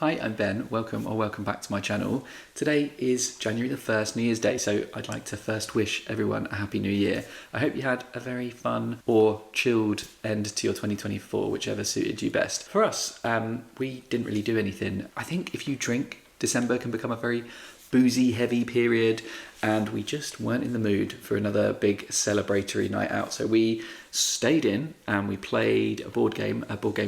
Hi, I'm Ben. Welcome back to my channel. Today is January the 1st, New Year's Day, so I'd like to first wish everyone a Happy New Year. I hope you had a very fun or chilled end to your 2024, whichever suited you best. For us, we didn't really do anything. I think if you drink, December can become a very boozy heavy period, and we just weren't in the mood for another big celebratory night out. So we stayed in and we played a board game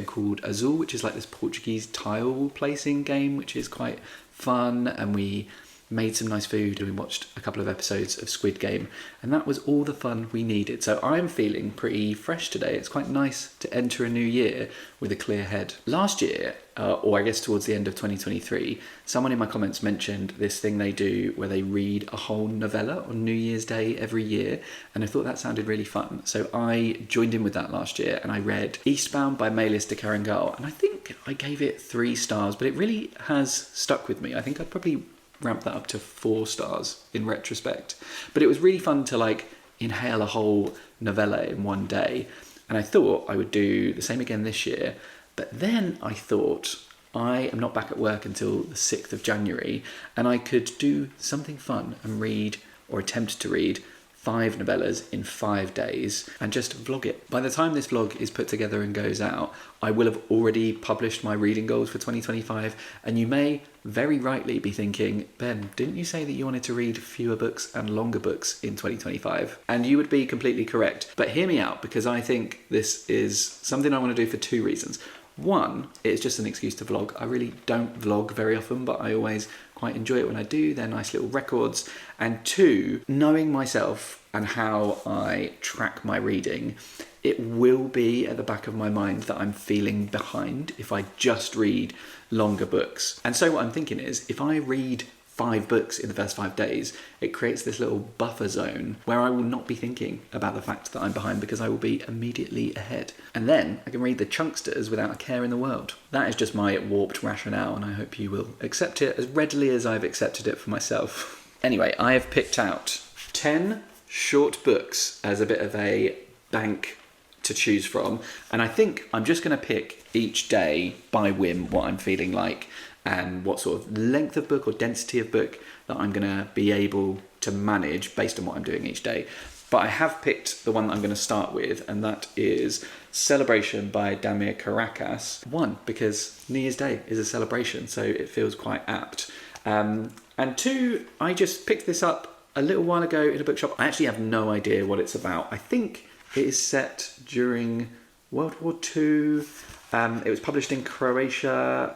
called Azul, which is like this Portuguese tile placing game, which is quite fun, and we made some nice food and we watched a couple of episodes of Squid Game, and that was all the fun we needed. So I'm feeling pretty fresh today. It's quite nice to enter a new year with a clear head. Last year, or I guess towards the end of 2023, someone in my comments mentioned this thing they do where they read a whole novella on New Year's Day every year, and I thought that sounded really fun. So I joined in with that last year and I read Eastbound by Melis de Carangal, and I think I gave it 3 stars, but it really has stuck with me. I think I'd probably ramp that up to 4 stars in retrospect. But it was really fun to inhale a whole novella in one day, and I thought I would do the same again this year. But then I thought, I am not back at work until the 6th of January, and I could do something fun and read, or attempt to read, 5 novellas in 5 days and just vlog it. By the time this vlog is put together and goes out, I will have already published my reading goals for 2025, and you may very rightly be thinking, Ben, didn't you say that you wanted to read fewer books and longer books in 2025? And you would be completely correct. But hear me out, because I think this is something I want to do for 2 reasons. One, it's just an excuse to vlog. I really don't vlog very often, but I always quite enjoy it when I do. They're nice little records. And 2, knowing myself and how I track my reading, it will be at the back of my mind that I'm feeling behind if I just read longer books. And so what I'm thinking is, if I read 5 books in the first 5 days, it creates this little buffer zone where I will not be thinking about the fact that I'm behind, because I will be immediately ahead. And then I can read the chunksters without a care in the world. That is just my warped rationale, and I hope you will accept it as readily as I've accepted it for myself. Anyway, I have picked out 10 short books as a bit of a bank to choose from, and I think I'm just going to pick each day by whim what I'm feeling like and what sort of length of book or density of book that I'm going to be able to manage based on what I'm doing each day. But I have picked the one that I'm going to start with, and that is Celebration by Damir Karakas. 1, because New Year's Day is a celebration, so it feels quite apt. And 2, I just picked this up a little while ago in a bookshop. I actually have no idea what it's about. I think it is set during World War II. It was published in Croatia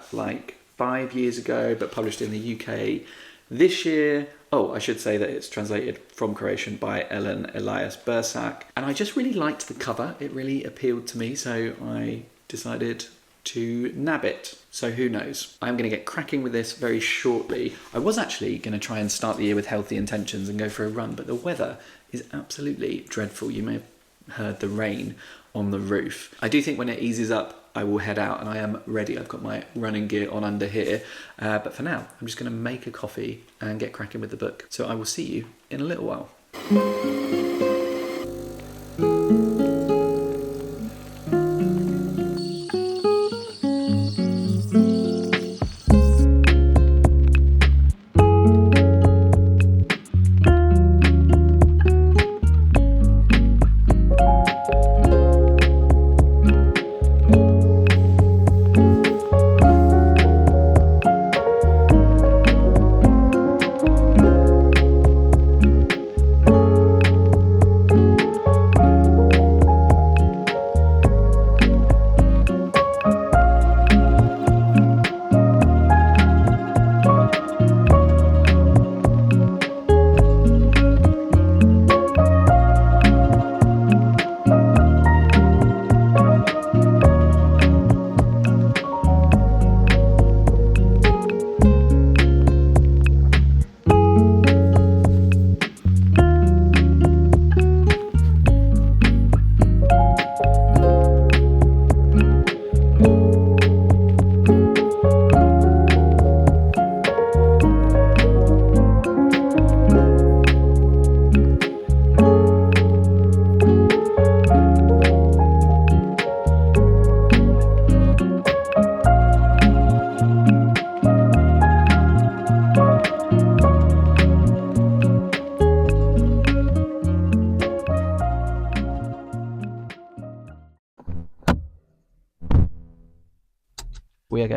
5 years ago, but published in the UK this year. Oh, I should say that it's translated from Croatian by Elias-Bursac. And I just really liked the cover. It really appealed to me, so I decided to nab it. So who knows? I'm going to get cracking with this very shortly. I was actually going to try and start the year with healthy intentions and go for a run, but the weather is absolutely dreadful. You may have heard the rain on the roof. I do think when it eases up, I will head out, and I am ready. I've got my running gear on under here. But for now, I'm just going to make a coffee and get cracking with the book. So I will see you in a little while.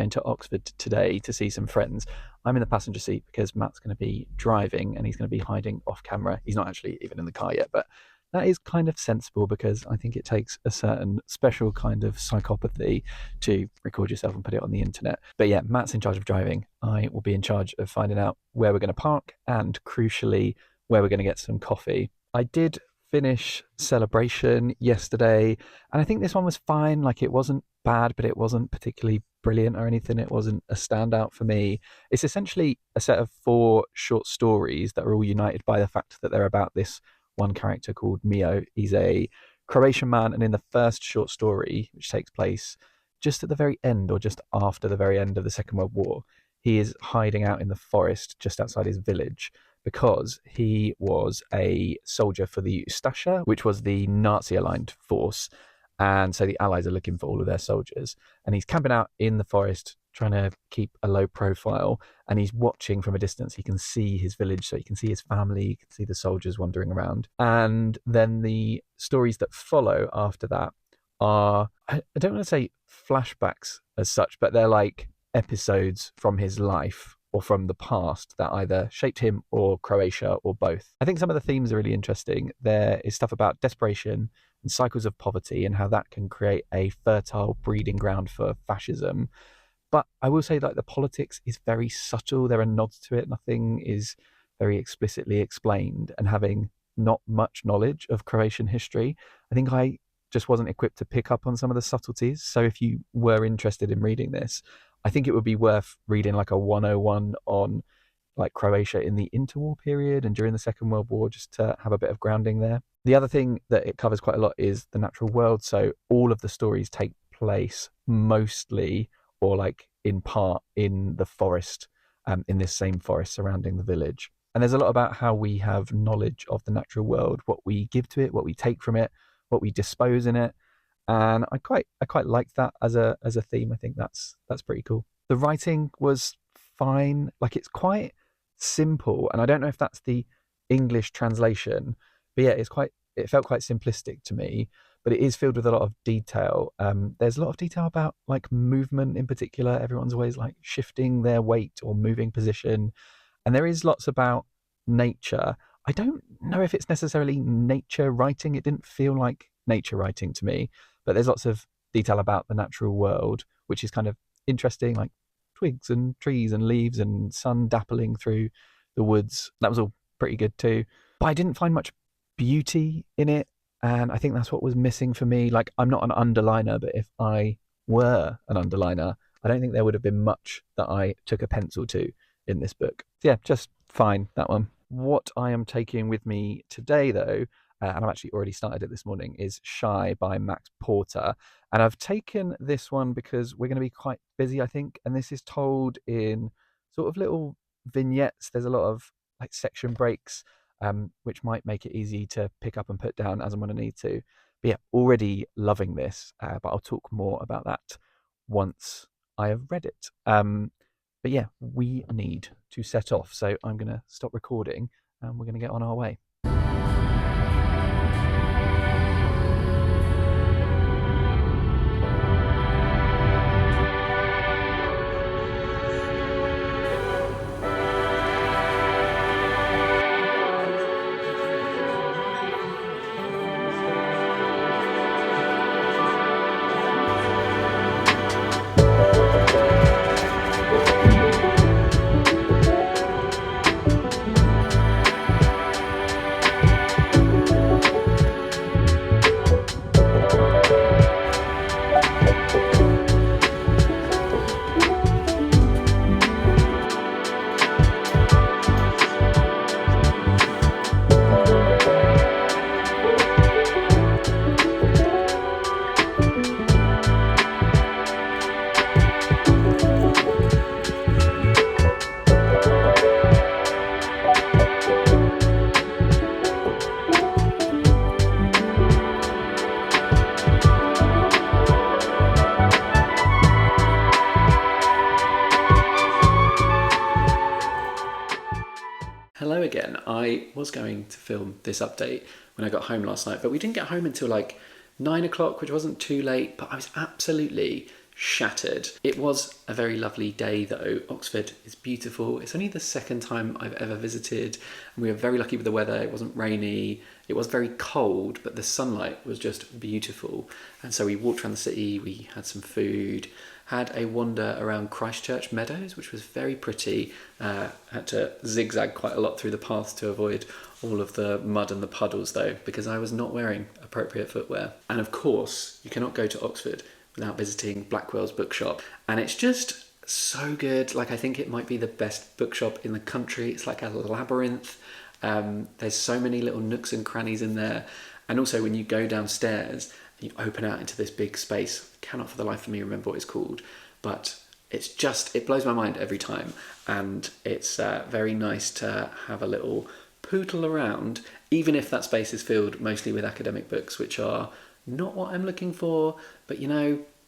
going to Oxford today to see some friends. I'm in the passenger seat because Matt's going to be driving and he's going to be hiding off camera. He's not actually even in the car yet, but that is kind of sensible because I think it takes a certain special kind of psychopathy to record yourself and put it on the internet. But yeah, Matt's in charge of driving. I will be in charge of finding out where we're going to park and, crucially, where we're going to get some coffee. I did finish Celebration yesterday, and I think this one was fine. Like, it wasn't bad, but it wasn't particularly brilliant or anything. It wasn't a standout for me. It's essentially a set of 4 short stories that are all united by the fact that they're about this one character called Mio. He's a Croatian man, and in the first short story, which takes place just at the very end or just after the very end of the Second World War, he is hiding out in the forest just outside his village because he was a soldier for the Ustasha, which was the Nazi-aligned force. And so the Allies are looking for all of their soldiers. And he's camping out in the forest, trying to keep a low profile. And he's watching from a distance. He can see his village, so he can see his family, he can see the soldiers wandering around. And then the stories that follow after that are, I don't want to say flashbacks as such, but they're like episodes from his life or from the past that either shaped him or Croatia or both. I think some of the themes are really interesting. There is stuff about desperation and cycles of poverty and how that can create a fertile breeding ground for fascism. But I will say that the politics is very subtle. There are nods to it. Nothing is very explicitly explained. And having not much knowledge of Croatian history, I think I just wasn't equipped to pick up on some of the subtleties. So if you were interested in reading this, I think it would be worth reading like a 101 on like Croatia in the interwar period and during the Second World War, just to have a bit of grounding there. The other thing that it covers quite a lot is the natural world. So all of the stories take place mostly or like in part in the forest, in this same forest surrounding the village. And there's a lot about how we have knowledge of the natural world, what we give to it, what we take from it, what we dispose in it. And I quite like that as a theme. I think that's pretty cool. The writing was fine. Like, it's quite simple, and I don't know if that's the English translation, but yeah, it felt quite simplistic to me, but it is filled with a lot of detail. There's a lot of detail about like movement in particular. Everyone's always like shifting their weight or moving position, and there is lots about nature. I don't know if it's necessarily nature writing. It didn't feel like nature writing to me, but there's lots of detail about the natural world, which is kind of interesting, like twigs and trees and leaves and sun dappling through the woods. That was all pretty good too. But I didn't find much beauty in it, and I think that's what was missing for me. Like, I'm not an underliner, but if I were an underliner, I don't think there would have been much that I took a pencil to in this book. Yeah, just fine, that one. What I am taking with me today, though, and I've actually already started it this morning, is Shy by Max Porter. And I've taken this one because we're going to be quite busy, I think. And this is told in sort of little vignettes. There's a lot of like section breaks, which might make it easy to pick up and put down as and when I need to. But yeah, already loving this. But I'll talk more about that once I have read it. But yeah, we need to set off. So I'm going to stop recording and we're going to get on our way. Hello again. I was going to film this update when I got home last night, but we didn't get home until like 9 o'clock, which wasn't too late, but I was absolutely shattered. It was a very lovely day though. Oxford is beautiful. It's only the second time I've ever visited, and we were very lucky with the weather. It wasn't rainy. It was very cold, but the sunlight was just beautiful. And so we walked around the city, we had some food, had a wander around Christchurch Meadows, which was very pretty. Had to zigzag quite a lot through the paths to avoid all of the mud and the puddles though, because I was not wearing appropriate footwear. And of course, you cannot go to Oxford without visiting Blackwell's bookshop. And it's just so good. Like, I think it might be the best bookshop in the country. It's like a labyrinth. There's so many little nooks and crannies in there. And also when you go downstairs, you open out into this big space. I cannot for the life of me remember what it's called, but it blows my mind every time. And it's very nice to have a little pootle around, even if that space is filled mostly with academic books, which are not what I'm looking for. But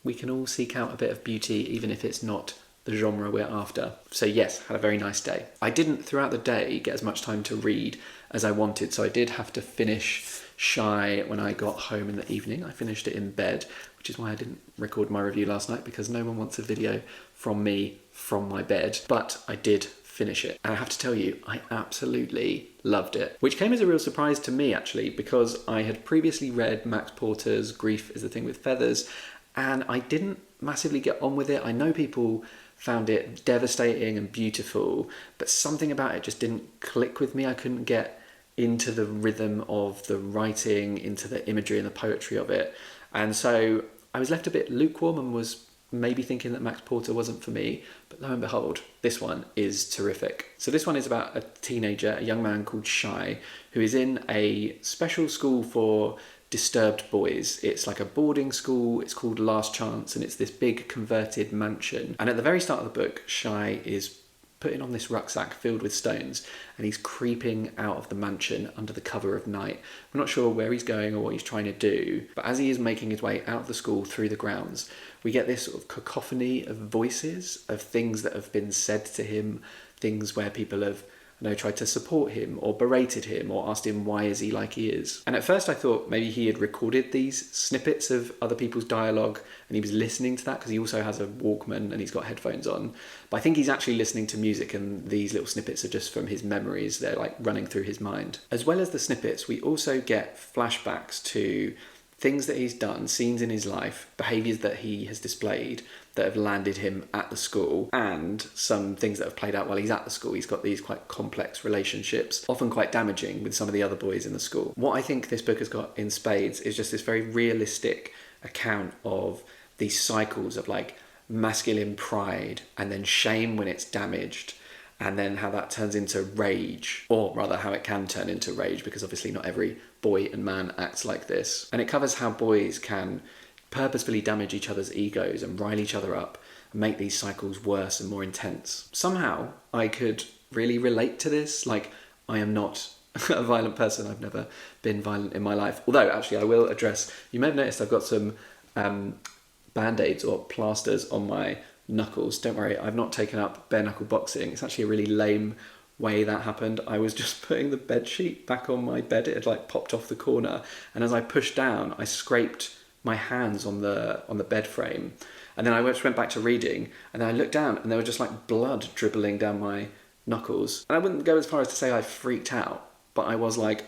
we can all seek out a bit of beauty, even if it's not the genre we're after. So yes, had a very nice day. I didn't throughout the day get as much time to read as I wanted, so I did have to finish Shy when I got home in the evening. I finished it in bed, which is why I didn't record my review last night, because no one wants a video from me from my bed. But I did finish it, and I have to tell you, I absolutely loved it, which came as a real surprise to me actually, because I had previously read Max Porter's Grief is the Thing with Feathers, and I didn't massively get on with it. I know people found it devastating and beautiful, but something about it just didn't click with me. I couldn't get into the rhythm of the writing, into the imagery and the poetry of it. And so I was left a bit lukewarm and was maybe thinking that Max Porter wasn't for me, but lo and behold, this one is terrific. So this one is about a teenager, a young man called Shy, who is in a special school for disturbed boys. It's like a boarding school. It's called Last Chance, and it's this big converted mansion. And at the very start of the book, Shy is putting on this rucksack filled with stones, and he's creeping out of the mansion under the cover of night. I'm not sure where he's going or what he's trying to do, but as he is making his way out of the school through the grounds, we get this sort of cacophony of voices, of things that have been said to him, things where people have tried to support him or berated him or asked him why is he like he is. And at first I thought maybe he had recorded these snippets of other people's dialogue and he was listening to that, because he also has a Walkman and he's got headphones on. But I think he's actually listening to music, and these little snippets are just from his memories. They're like running through his mind. As well as the snippets, we also get flashbacks to things that he's done, scenes in his life, behaviours that he has displayed that have landed him at the school, and some things that have played out while he's at the school. He's got these quite complex relationships, often quite damaging, with some of the other boys in the school. What I think this book has got in spades is just this very realistic account of these cycles of like masculine pride and then shame when it's damaged, and then how that turns into rage, or rather how it can turn into rage, because obviously not every boy and man acts like this. And it covers how boys can purposefully damage each other's egos and rile each other up and make these cycles worse and more intense. Somehow I could really relate to this. Like, I am not a violent person. I've never been violent in my life. Although, actually, I will address, you may have noticed I've got some band-aids or plasters on my knuckles. Don't worry, I've not taken up bare knuckle boxing. It's actually a really lame way that happened. I was just putting the bed sheet back on my bed. It had like popped off the corner, and as I pushed down, I scraped my hands on the bed frame, and then I just went back to reading, and then I looked down and there was just like blood dribbling down my knuckles. And I wouldn't go as far as to say I freaked out, but I was like,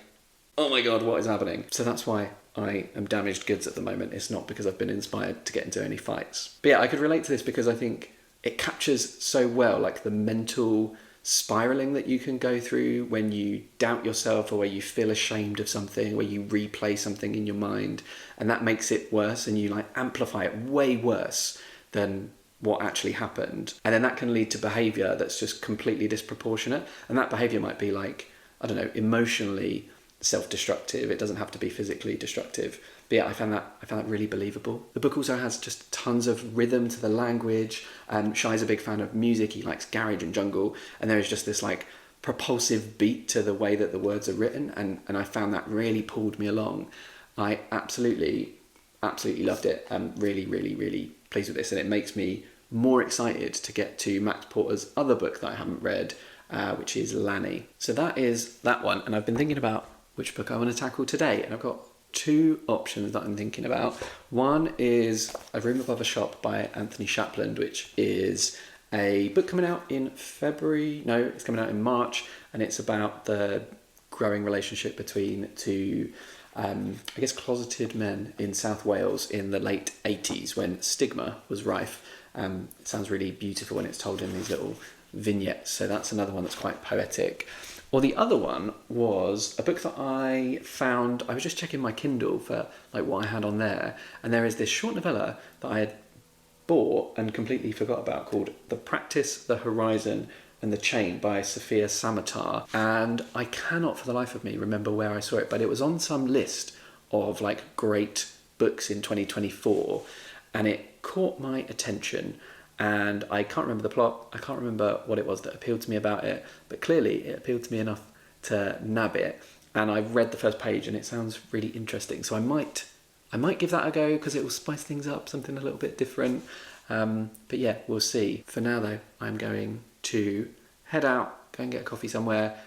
oh my god, what is happening? So that's why I am damaged goods at the moment. It's not because I've been inspired to get into any fights. But yeah, I could relate to this because I think it captures so well like the mental spiraling that you can go through when you doubt yourself, or where you feel ashamed of something, where you replay something in your mind, and that makes it worse, and you like amplify it way worse than what actually happened. And then that can lead to behaviour that's just completely disproportionate, and that behaviour might be like, I don't know, emotionally self-destructive. It doesn't have to be physically destructive. But yeah, I found that really believable. The book also has just tons of rhythm to the language. Shai's a big fan of music. He likes garage and jungle, and there is just this like propulsive beat to the way that the words are written, and I found that really pulled me along. I absolutely loved it. I'm really, really, really pleased with this, and it makes me more excited to get to Max Porter's other book that I haven't read, which is Lanny. So that is that one, and I've been thinking about which book I want to tackle today, and I've got two options that I'm thinking about. One is A Room Above a Shop by Anthony Shapland, which is a book coming out in February. No, it's coming out in March, and it's about the growing relationship between two, I guess, closeted men in South Wales in the late 80s when stigma was rife. It sounds really beautiful when it's told in these little vignettes, so that's another one that's quite poetic. Or the other one was a book that I found. I was just checking my Kindle for like what I had on there, and there is this short novella that I had bought and completely forgot about called The Practice, the Horizon and the Chain by Sofia Samatar. And I cannot for the life of me remember where I saw it, but it was on some list of like great books in 2024, and it caught my attention. And I can't remember the plot, I can't remember what it was that appealed to me about it, but clearly it appealed to me enough to nab it. And I read the first page and it sounds really interesting, so I might give that a go because it will spice things up, something a little bit different. But yeah, we'll see. For now though, I'm going to head out, go and get a coffee somewhere,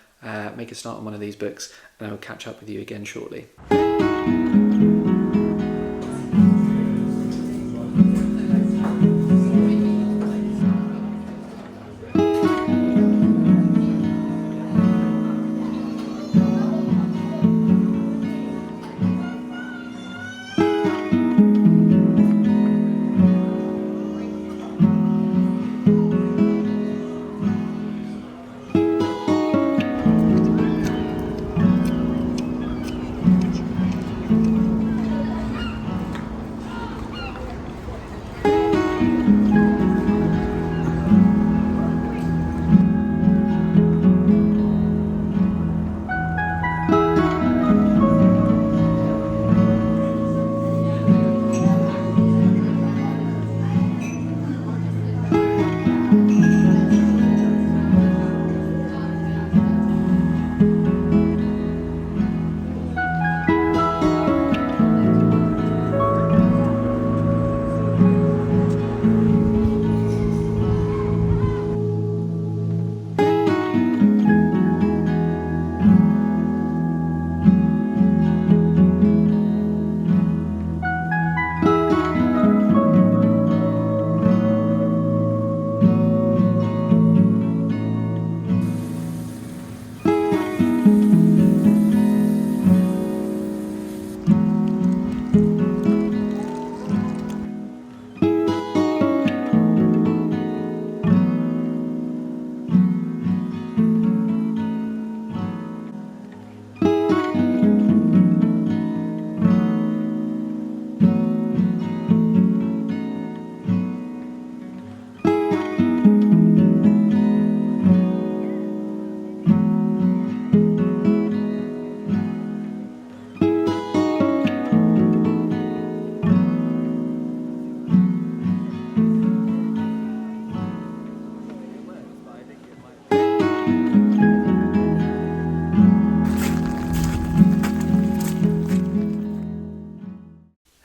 make a start on one of these books, and I will catch up with you again shortly.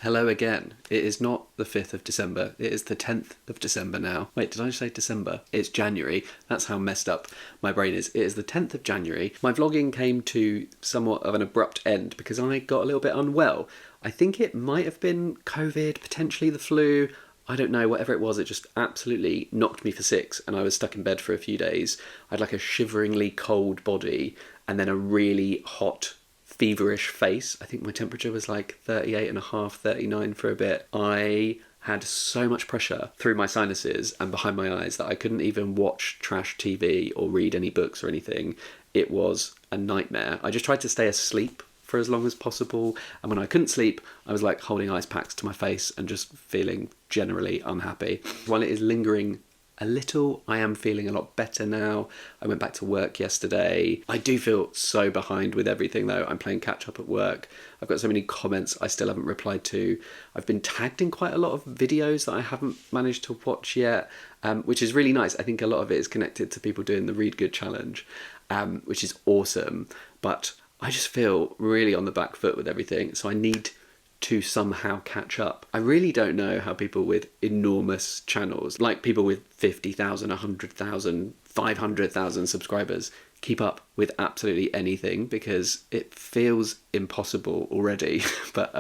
Hello again. It is not the 5th of December. It is the 10th of December now. Wait, did I say December? It's January. That's how messed up my brain is. It is the 10th of January. My vlogging came to somewhat of an abrupt end because I got a little bit unwell. I think it might have been COVID, potentially the flu. I don't know, whatever it was, it just absolutely knocked me for six and I was stuck in bed for a few days. I had like a shiveringly cold body and then a really hot, feverish face. I think my temperature was like 38.5, 39 for a bit. I had so much pressure through my sinuses and behind my eyes that I couldn't even watch trash TV or read any books or anything. It was a nightmare. I just tried to stay asleep for as long as possible, and when I couldn't sleep I was like holding ice packs to my face and just feeling generally unhappy. While it is lingering a little, I am feeling a lot better now. I went back to work yesterday. I do feel so behind with everything though. I'm playing catch up at work. I've got so many comments I still haven't replied to. I've been tagged in quite a lot of videos that I haven't managed to watch yet, which is really nice. I think a lot of it is connected to people doing the Read Good challenge, which is awesome. But I just feel really on the back foot with everything. So I need to somehow catch up. I really don't know how people with enormous channels, like people with 50,000, 100,000, 500,000 subscribers, keep up with absolutely anything, because it feels impossible already. But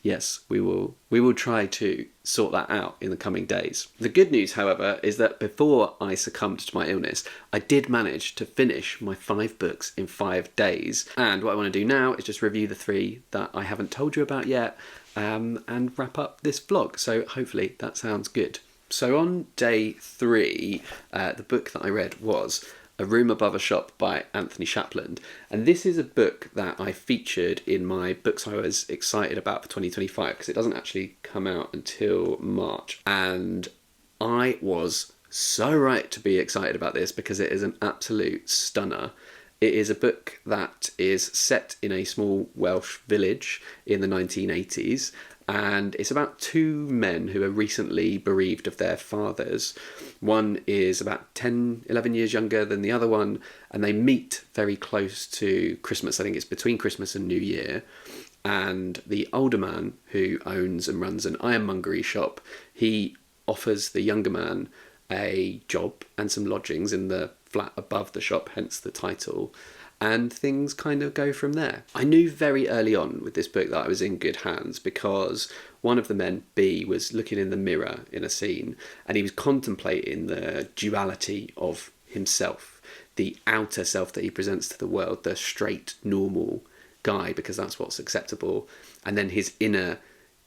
yes, we will try to sort that out in the coming days. The good news, however, is that before I succumbed to my illness, I did manage to finish my 5 books in 5 days. And what I want to do now is just review the 3 that I haven't told you about yet, and wrap up this vlog. So hopefully that sounds good. So on day 3, the book that I read was A Room Above a Shop by Anthony Shapland. And this is a book that I featured in my books I was excited about for 2025, because it doesn't actually come out until March. And I was so right to be excited about this, because it is an absolute stunner. It is a book that is set in a small Welsh village in the 1980s. And it's about 2 men who are recently bereaved of their fathers. One is about 10, 11 years younger than the other one, and they meet very close to Christmas. I think it's between Christmas and New Year. And the older man, who owns and runs an ironmongery shop, he offers the younger man a job and some lodgings in the flat above the shop, hence the title. And things kind of go from there. I knew very early on with this book that I was in good hands, because one of the men, B, was looking in the mirror in a scene, and he was contemplating the duality of himself, the outer self that he presents to the world, the straight, normal guy, because that's what's acceptable, and then his inner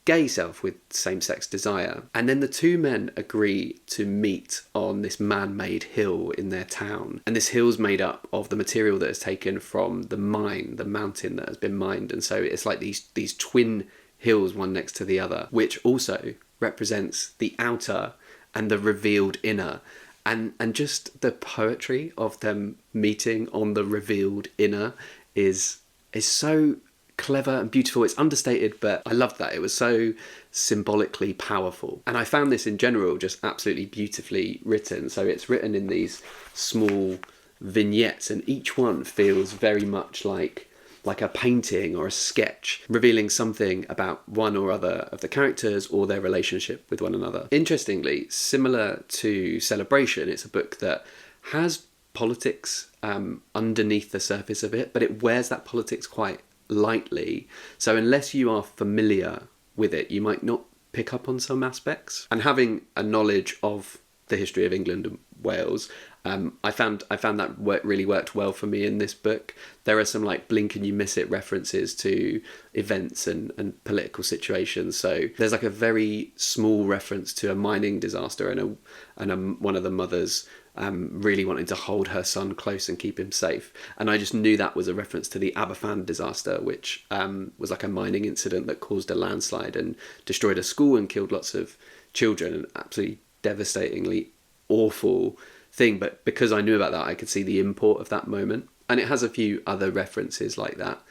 gay self with same-sex desire. And then the 2 men agree to meet on this man-made hill in their town. And this hill's made up of the material that is taken from the mine, the mountain that has been mined. And so it's like these twin hills, one next to the other, which also represents the outer and the revealed inner. And just the poetry of them meeting on the revealed inner is so clever and beautiful. It's understated, but I loved that. It was so symbolically powerful. And I found this in general just absolutely beautifully written. So it's written in these small vignettes, and each one feels very much like a painting or a sketch, revealing something about one or other of the characters or their relationship with one another. Interestingly, similar to Celebration, it's a book that has politics underneath the surface of it, but it wears that politics quite lightly. So unless you are familiar with it, you might not pick up on some aspects. And having a knowledge of the history of England and Wales, I found that really worked well for me in this book. There are some like blink and you miss it references to events and political situations. So there's like a very small reference to a mining disaster and one of the mothers really wanting to hold her son close and keep him safe. And I just knew that was a reference to the Aberfan disaster, which was like a mining incident that caused a landslide and destroyed a school and killed lots of children. An absolutely devastatingly awful thing. But because I knew about that, I could see the import of that moment. And it has a few other references like that.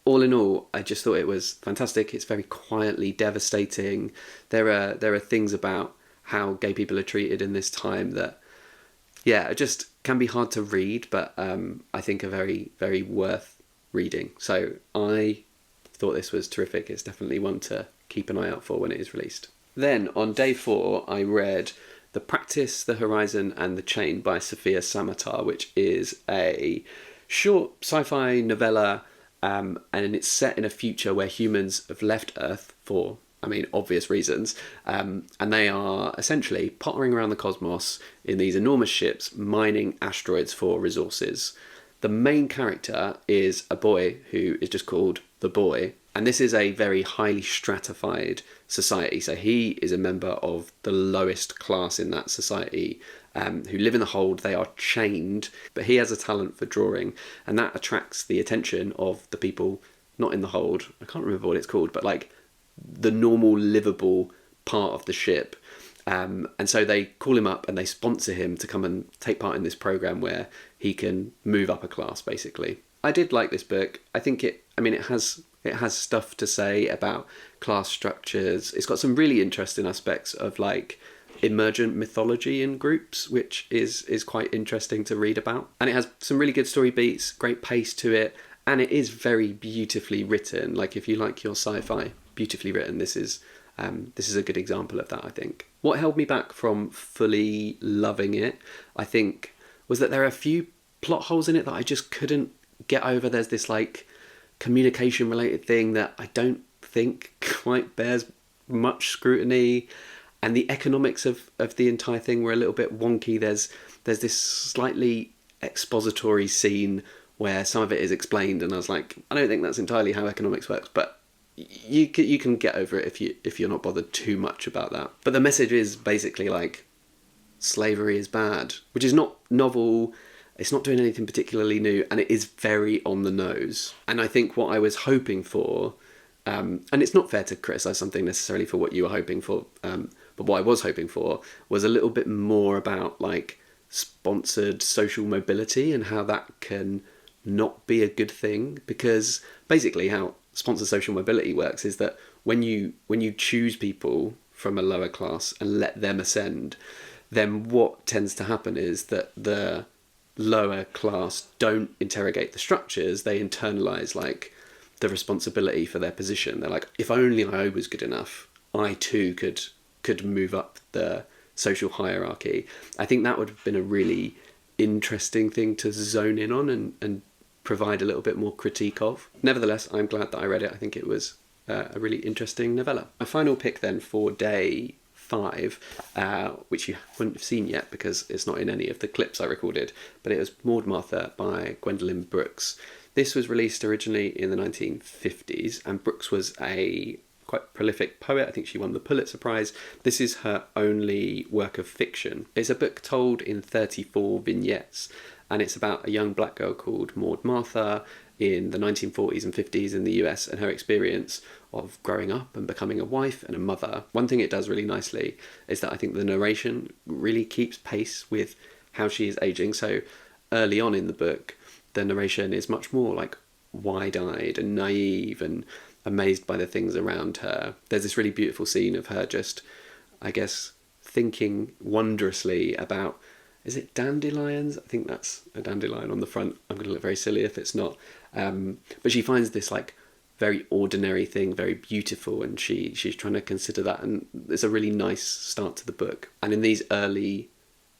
All in all, I just thought it was fantastic. It's very quietly devastating. There are things about how gay people are treated in this time that, yeah, it just can be hard to read, but I think are very, very worth reading. So I thought this was terrific. It's definitely one to keep an eye out for when it is released. Then on day 4, I read The Practice, The Horizon and the Chain by Sofia Samatar, which is a short sci-fi novella, and it's set in a future where humans have left Earth for, obvious reasons, and they are essentially pottering around the cosmos in these enormous ships, mining asteroids for resources. The main character is a boy who is just called the Boy, and this is a very highly stratified society. So he is a member of the lowest class in that society, who live in the hold. They are chained, but he has a talent for drawing, and that attracts the attention of the people not in the hold. I can't remember what it's called, but like the normal livable part of the ship. And so they call him up and they sponsor him to come and take part in this program where he can move up a class, basically. I did like this book. I think it has stuff to say about class structures. It's got some really interesting aspects of like emergent mythology in groups, which is quite interesting to read about. And it has some really good story beats, great pace to it, And it is very beautifully written. Like, if you like your sci-fi beautifully written, this is a good example of that, I think. What held me back from fully loving it, I think, was that there are a few plot holes in it that I just couldn't get over. There's this like communication related thing that I don't think quite bears much scrutiny, and the economics of the entire thing were a little bit wonky. There's this slightly expository scene where some of it is explained, and I was like, I don't think that's entirely how economics works, but you can get over it if you're not bothered too much about that. But the message is basically like, slavery is bad, which is not novel. It's not doing anything particularly new, and it is very on the nose. And I think what I was hoping for, and it's not fair to criticise something necessarily for what you were hoping for, but what I was hoping for was a little bit more about like sponsored social mobility and how that can not be a good thing. Because basically how sponsored social mobility works is that when you choose people from a lower class and let them ascend, then what tends to happen is that the lower class don't interrogate the structures, they internalize like the responsibility for their position. They're like, if only I was good enough, I too could move up the social hierarchy. I think that would have been a really interesting thing to zone in on and provide a little bit more critique of. Nevertheless, I'm glad that I read it. I think it was a really interesting novella. My final pick then for day 5, which you wouldn't have seen yet because it's not in any of the clips I recorded, but it was Maud Martha by Gwendolyn Brooks. This was released originally in the 1950s, and Brooks was a quite prolific poet. I think she won the Pulitzer Prize. This is her only work of fiction. It's a book told in 34 vignettes, and it's about a young black girl called Maud Martha in the 1940s and 50s in the US and her experience of growing up and becoming a wife and a mother. One thing it does really nicely is that I think the narration really keeps pace with how she is aging. So early on in the book, the narration is much more like wide-eyed and naive and amazed by the things around her. There's this really beautiful scene of her just, I guess, thinking wondrously about, is it dandelions? I think that's a dandelion on the front. I'm going to look very silly if it's not. But she finds this like very ordinary thing very beautiful, and she's trying to consider that, and it's a really nice start to the book. And in these early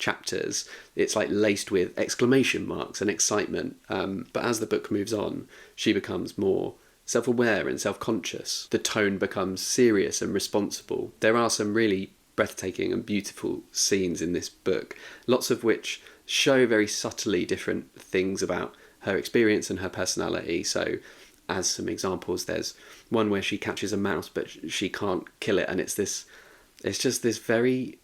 chapters, it's like laced with exclamation marks and excitement. But as the book moves on, she becomes more self-aware and self-conscious. The tone becomes serious and responsible. There are some really breathtaking and beautiful scenes in this book, lots of which show very subtly different things about her experience and her personality. So as some examples, there's one where she catches a mouse but she can't kill it, and it's just this very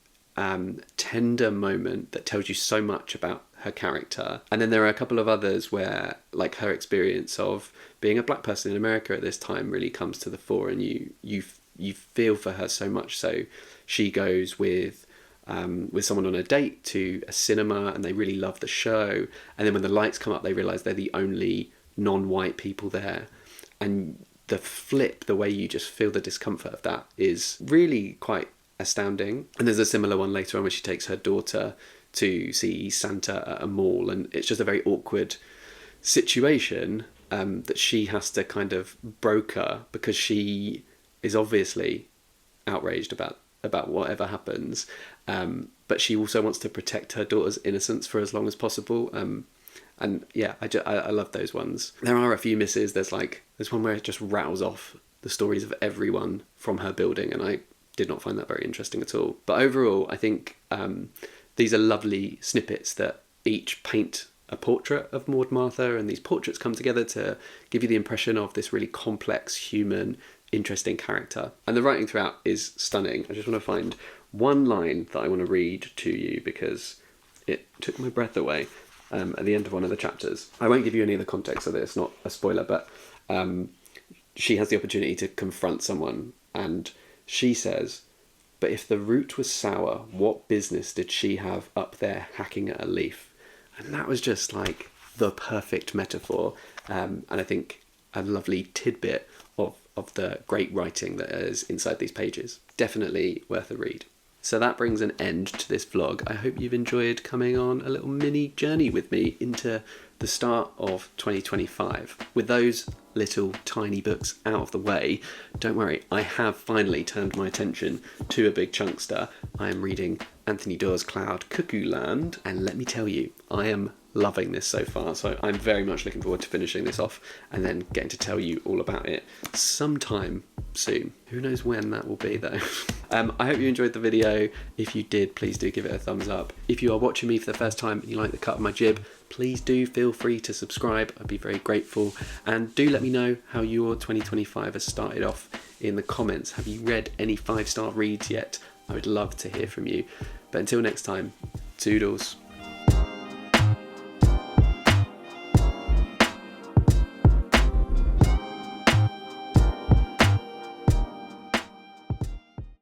tender moment that tells you so much about her character. And then there are a couple of others where like her experience of being a black person in America at this time really comes to the fore, and you feel for her so much. So she goes with someone on a date to a cinema, and they really love the show, and then when the lights come up they realise they're the only non-white people there, and the way you just feel the discomfort of that is really quite astounding. And there's a similar one later on where she takes her daughter to see Santa at a mall, and it's just a very awkward situation that she has to kind of broker, because she is obviously outraged about whatever happens, but she also wants to protect her daughter's innocence for as long as possible. And yeah, I love those ones. There are a few misses. There's one where it just rattles off the stories of everyone from her building, and I did not find that very interesting at all. But overall, I think these are lovely snippets that each paint a portrait of Maud Martha, and these portraits come together to give you the impression of this really complex, human, interesting character. And the writing throughout is stunning. I just want to find one line that I want to read to you because it took my breath away at the end of one of the chapters. I won't give you any of the context of it, it's not a spoiler, but she has the opportunity to confront someone, and she says, "But if the root was sour, what business did she have up there hacking at a leaf?" And that was just like the perfect metaphor, and I think a lovely tidbit of the great writing that is inside these pages. Definitely worth a read. So that brings an end to this vlog. I hope you've enjoyed coming on a little mini journey with me into the start of 2025. With those little tiny books out of the way, don't worry, I have finally turned my attention to a big chunkster. I am reading Anthony Doerr's Cloud Cuckoo Land, and let me tell you, I am loving this so far, so I'm very much looking forward to finishing this off and then getting to tell you all about it sometime soon. Who knows when that will be though. I hope you enjoyed the video. If you did, please do give it a thumbs up. If you are watching me for the first time and you like the cut of my jib, please do feel free to subscribe. I'd be very grateful. And do let me know how your 2025 has started off in the comments. Have you read any 5-star reads yet? I would love to hear from you. But until next time, toodles.